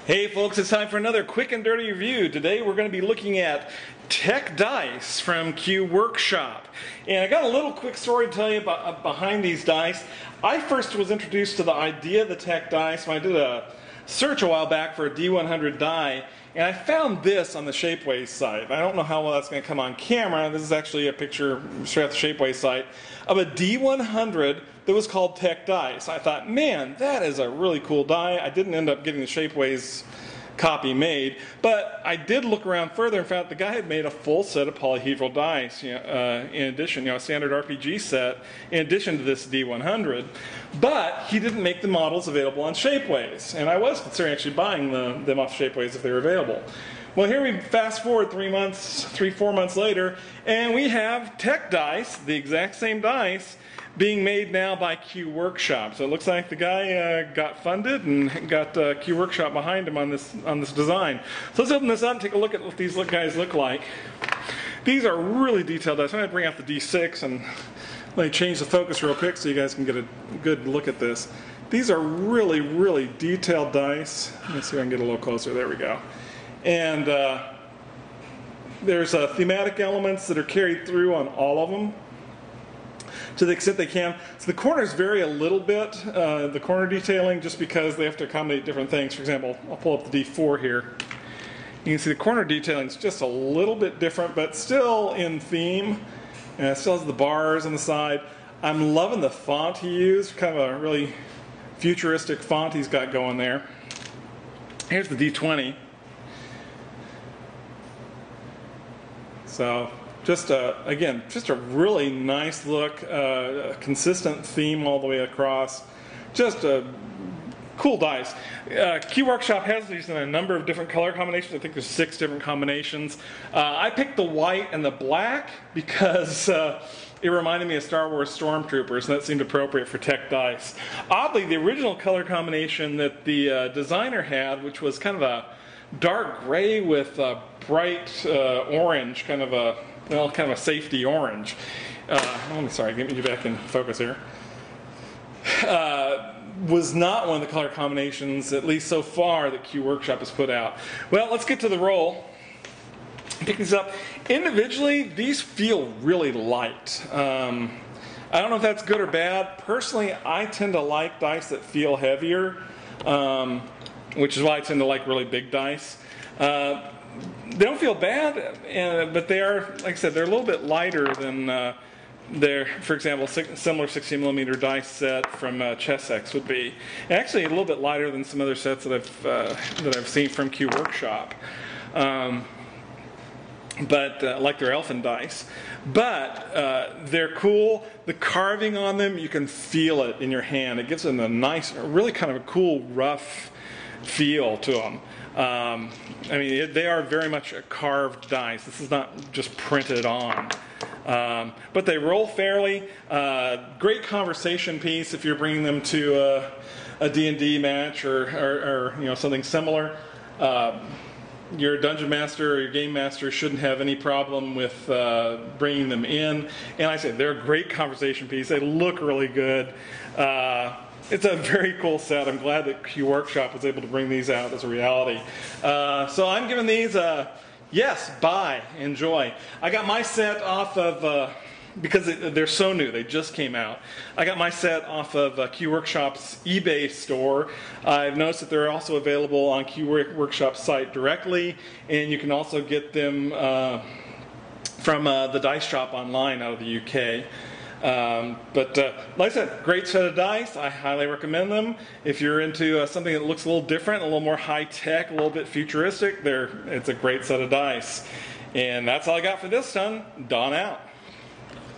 Hey folks, it's time for another quick and dirty review. Today we're going to be looking at Tek Dice from Q Workshop. And I got a little quick story to tell you about behind these dice. I first was introduced to the idea of the Tek Dice when I did a search a while back for a D100 die, and I found this on the Shapeways site. I don't know how well that's going to come on camera. This is actually a picture straight off the Shapeways site of a D100 that was called Tek Dice. I thought, man, that is a really cool die. I didn't end up getting the Shapeways copy made, but I did look around further and found the guy had made a full set of polyhedral dice, in addition, a standard RPG set, in addition to this D100, but he didn't make the models available on Shapeways, and I was considering actually buying them off Shapeways if they were available. Well, here we fast forward 4 months later, and we have Tek Dice, the exact same dice, being made now by Q Workshop. So it looks like the guy got funded and got Q Workshop behind him on this design. So let's open this up and take a look at what these guys look like. These are really detailed dice. I'm going to bring out the D6 and let me change the focus real quick so you guys can get a good look at this. These are really, really detailed dice. Let's see if I can get a little closer. There we go. And there's thematic elements that are carried through on all of them, to the extent they can. So the corners vary a little bit, the corner detailing, just because they have to accommodate different things. For example, I'll pull up the D4 here. You can see the corner detailing is just a little bit different, but still in theme. And it still has the bars on the side. I'm loving the font he used, kind of a really futuristic font he's got going there. Here's the D20. So again, just a really nice look, a consistent theme all the way across. Just a cool dice. Q Workshop has these in a number of different color combinations. I think there's 6 different combinations. I picked the white and the black because it reminded me of Star Wars Stormtroopers, and that seemed appropriate for Tek Dice. Oddly, the original color combination that the designer had, which was kind of a dark gray with bright orange, kind of a safety orange. Sorry, get me back in focus here. Was not one of the color combinations, at least so far, that Q Workshop has put out. Well, let's get to the roll. Pick these up. Individually, these feel really light. I don't know if that's good or bad. Personally, I tend to like dice that feel heavier, which is why I tend to like really big dice. They don't feel bad, but they are, like I said, they're a little bit lighter than their, for example, similar 60mm dice set from Chessex would be. And actually, a little bit lighter than some other sets that I've seen from Q Workshop. But like their Elfin dice. But they're cool. The carving on them, you can feel it in your hand. It gives them a nice, really kind of a cool, rough feel to them. I mean, they are very much a carved dice. This is not just printed on. But they roll fairly. Great conversation piece if you're bringing them to a D&D match or something similar. Your dungeon master or your game master shouldn't have any problem with bringing them in. And like I said, they're a great conversation piece. They look really good. It's a very cool set. I'm glad that Q Workshop was able to bring these out as a reality. So I'm giving these yes, buy, enjoy. I got my set off of, because they're so new, they just came out. I got my set off of Q Workshop's eBay store. I've noticed that they're also available on Q Workshop's site directly, and you can also get them from the Dice Shop online out of the UK. But like I said, great set of dice. I highly recommend them. If you're into something that looks a little different, a little more high-tech, a little bit futuristic, it's a great set of dice. And that's all I got for this time. Don out.